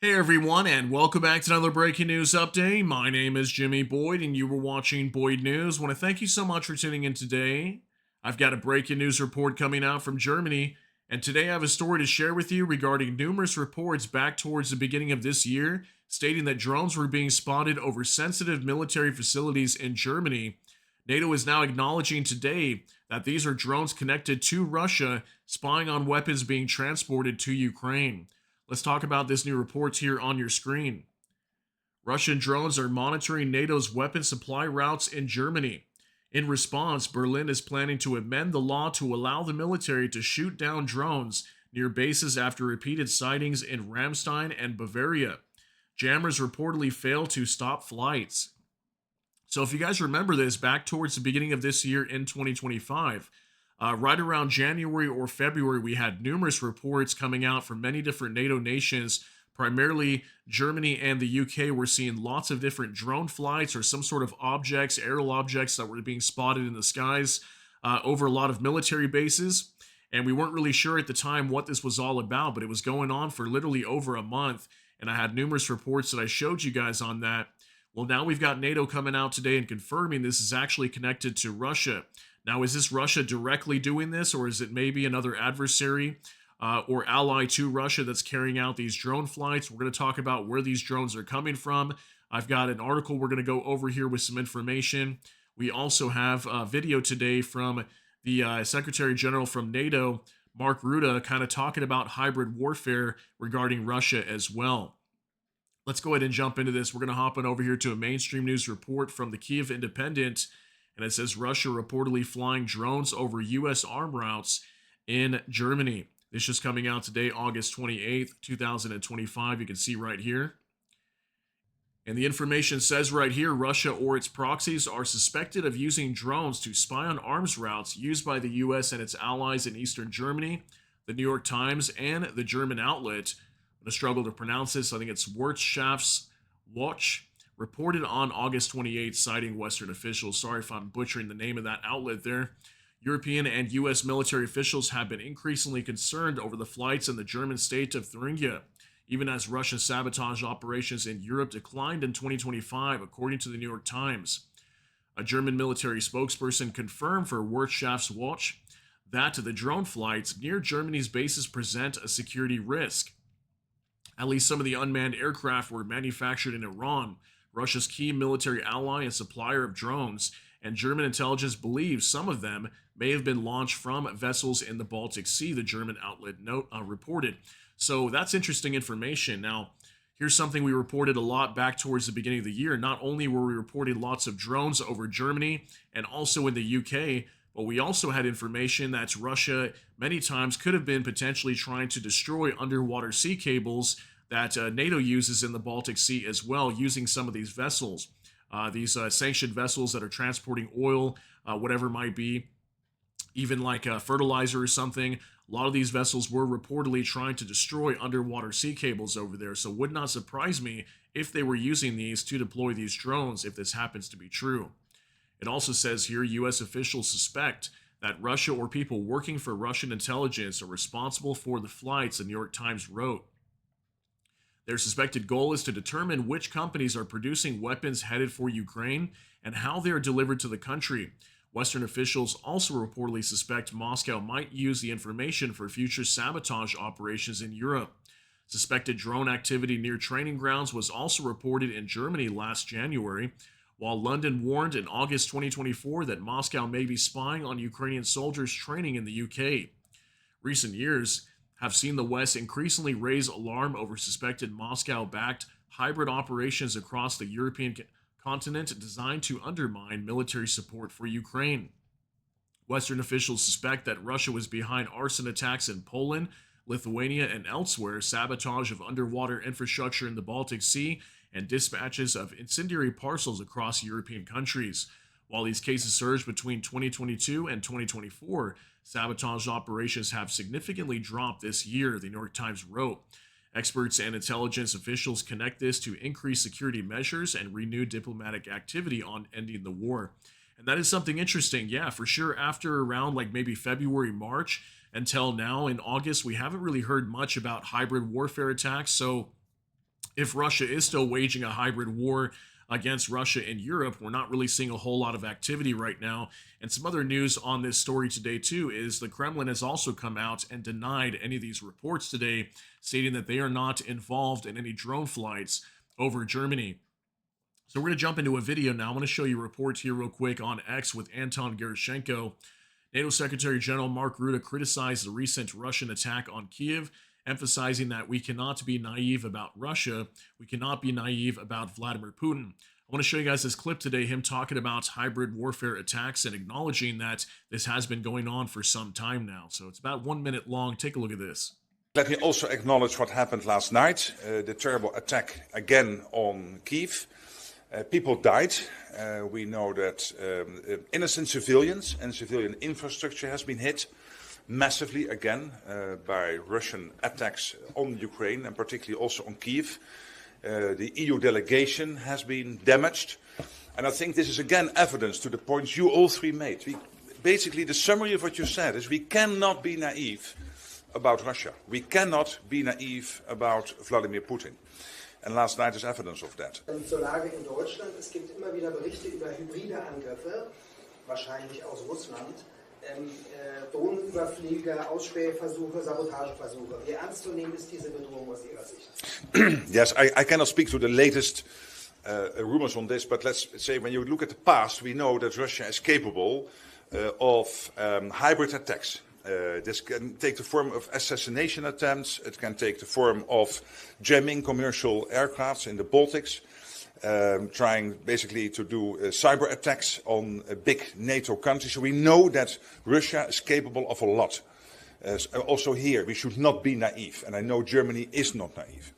Hey everyone, and welcome back to another breaking news update. My name is Jimmy Boyd, and you were watching Boyd News. Want to thank you so much for tuning in today. I've got a breaking news report coming out from Germany, and today I have a story to share with you regarding numerous reports back towards the beginning of this year stating that drones were being spotted over sensitive military facilities in Germany. NATO is now acknowledging today that these are drones connected to Russia spying on weapons being transported to Ukraine. Let's talk about this new report here on your screen. Russian drones are monitoring NATO's weapon supply routes in Germany. In response, Berlin is planning to amend the law to allow the military to shoot down drones near bases after repeated sightings in Ramstein and Bavaria. Jammers reportedly failed to stop flights. So, if you guys remember this, back towards the beginning of this year in 2025, right around January or February, we had numerous reports coming out from many different NATO nations, primarily Germany and the UK. We're seeing lots of different drone flights or some sort of objects, aerial objects that were being spotted in the skies over a lot of military bases. And we weren't really sure at the time what this was all about, but it was going on for literally over a month. And I had numerous reports that I showed you guys on that. Well, now we've got NATO coming out today and confirming this is actually connected to Russia. Now, is this Russia directly doing this, or is it maybe another adversary or ally to Russia that's carrying out these drone flights? We're going to talk about where these drones are coming from. I've got an article we're going to go over here with some information. We also have a video today from the Secretary General from NATO, Mark Rutte, kind of talking about hybrid warfare regarding Russia as well. Let's go ahead and jump into this. We're going to hop on over here to a mainstream news report from the Kiev Independent, and it says Russia reportedly flying drones over U.S. arm routes in Germany. This is coming out today, August 28th, 2025. You can see right here. And the information says right here Russia or its proxies are suspected of using drones to spy on arms routes used by the U.S. and its allies in eastern Germany. The New York Times and the German outlet, I'm going to struggle to pronounce this. I think it's Wirtschaftswoche, reported on August 28th, citing Western officials. Sorry if I'm butchering the name of that outlet there. European and U.S. military officials have been increasingly concerned over the flights in the German state of Thuringia, even as Russia's sabotage operations in Europe declined in 2025, according to the New York Times. A German military spokesperson confirmed for Wirtschaftswoche that the drone flights near Germany's bases present a security risk. At least some of the unmanned aircraft were manufactured in Iran, Russia's key military ally and supplier of drones, and German intelligence believes some of them may have been launched from vessels in the Baltic Sea, the German outlet reported. So that's interesting information. Now, here's something we reported a lot back towards the beginning of the year. Not only were we reporting lots of drones over Germany and also in the UK, but we also had information that Russia many times could have been potentially trying to destroy underwater sea cables that NATO uses in the Baltic Sea as well, using some of these vessels, these sanctioned vessels that are transporting oil, whatever it might be, even like fertilizer or something. A lot of these vessels were reportedly trying to destroy underwater sea cables over there, so would not surprise me if they were using these to deploy these drones if this happens to be true. It also says here U.S. officials suspect that Russia or people working for Russian intelligence are responsible for the flights, the New York Times wrote. Their suspected goal is to determine which companies are producing weapons headed for Ukraine and how they are delivered to the country. Western officials also reportedly suspect Moscow might use the information for future sabotage operations in Europe. Suspected drone activity near training grounds was also reported in Germany last January, while London warned in August 2024 that Moscow may be spying on Ukrainian soldiers training in the UK. Recent years have seen the West increasingly raise alarm over suspected Moscow-backed hybrid operations across the European continent designed to undermine military support for Ukraine. Western officials suspect that Russia was behind arson attacks in Poland, Lithuania, and elsewhere, sabotage of underwater infrastructure in the Baltic Sea, and dispatches of incendiary parcels across European countries. While these cases surged between 2022 and 2024, sabotage operations have significantly dropped this year, the New York Times wrote. Experts and intelligence officials connect this to increased security measures and renewed diplomatic activity on ending the war. And that is something interesting. Yeah, for sure. After around like maybe February, March until now in August, we haven't really heard much about hybrid warfare attacks. So if Russia is still waging a hybrid war against Russia in Europe. We're not really seeing a whole lot of activity right now. And some other news on this story today, too, is the Kremlin has also come out and denied any of these reports today, stating that they are not involved in any drone flights over Germany. So we're going to jump into a video now. I want to show you reports here real quick on X with Anton Gerashenko. NATO Secretary General Mark Rutte criticized the recent Russian attack on Kiev, emphasizing that we cannot be naive about Russia. We cannot be naive about Vladimir Putin. I want to show you guys this clip today, him talking about hybrid warfare attacks and acknowledging that this has been going on for some time now. So it's about 1 minute long. Take a look at this. Let me also acknowledge what happened last night, the terrible attack again on Kiev. People died. We know that innocent civilians and civilian infrastructure has been hit massively again by Russian attacks on Ukraine and particularly also on Kiev. The EU delegation has been damaged. And I think this is again evidence to the points you all three made. Basically, the summary of what you said is we cannot be naive about Russia. We cannot be naive about Vladimir Putin. And last night is evidence of that. Zur Lage in Deutschland. Es gibt immer wieder Berichte über hybride Angriffe, wahrscheinlich aus Russland. Drohnenüberflüge, Ausspähversuche, Sabotageversuche. Wie ernst zu nehmen ist diese Bedrohung aus Ihrer Sicht? Yes, I cannot speak to the latest rumors on this, but let's say when you look at the past, we know that Russia is capable of hybrid attacks. This can take the form of assassination attempts. It can take the form of jamming commercial aircrafts in the Baltics, trying basically to do cyber attacks on big NATO countries. So we know that Russia is capable of a lot. Also here, we should not be naive. And I know Germany is not naive.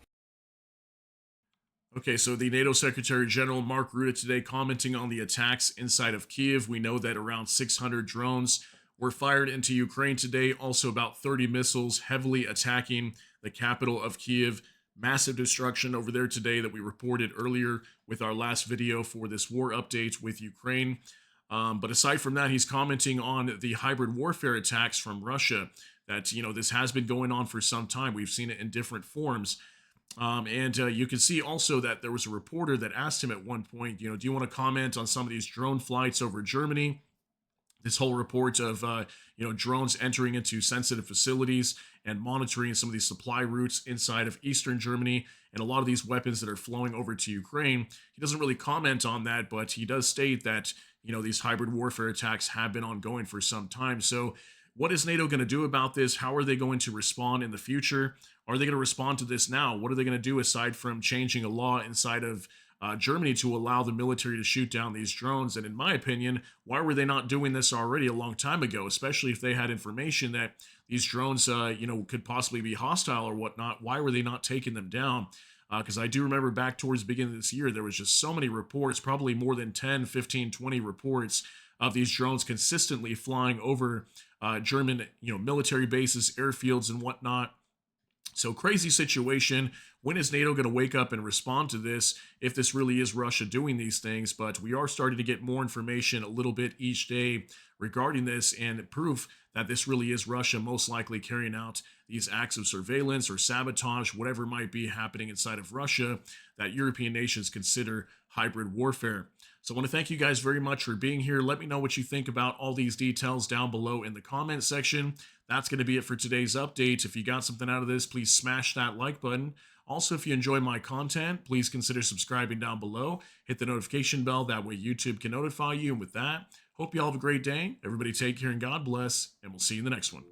Okay, so the NATO Secretary General Mark Rutte today commenting on the attacks inside of Kiev. We know that around 600 drones were fired into Ukraine today. Also about 30 missiles heavily attacking the capital of Kiev. Massive destruction over there today that we reported earlier with our last video for this war update with Ukraine. But aside from that, he's commenting on the hybrid warfare attacks from Russia. That, this has been going on for some time. We've seen it in different forms. And you can see also that there was a reporter that asked him at one point, do you want to comment on some of these drone flights over Germany? This whole report of, drones entering into sensitive facilities and monitoring some of these supply routes inside of Eastern Germany and a lot of these weapons that are flowing over to Ukraine. He doesn't really comment on that, but he does state that, these hybrid warfare attacks have been ongoing for some time. So what is NATO going to do about this? How are they going to respond in the future? Are they going to respond to this now? What are they going to do aside from changing a law inside of Germany to allow the military to shoot down these drones? And in my opinion, why were they not doing this already a long time ago, especially if they had information that these drones, could possibly be hostile or whatnot? Why were they not taking them down? Because I do remember back towards the beginning of this year, there was just so many reports, probably more than 10, 15, 20 reports of these drones consistently flying over German, military bases, airfields, and whatnot. So crazy situation. When is NATO going to wake up and respond to this if this really is Russia doing these things? But we are starting to get more information a little bit each day regarding this and proof that this really is Russia most likely carrying out these acts of surveillance or sabotage, whatever might be happening inside of Russia that European nations consider hybrid warfare. So I want to thank you guys very much for being here. Let me know what you think about all these details down below in the comment section. That's going to be it for today's update. If you got something out of this, please smash that like button. Also, if you enjoy my content, please consider subscribing down below. Hit the notification bell. That way YouTube can notify you. And with that, hope you all have a great day. Everybody take care and God bless. And we'll see you in the next one.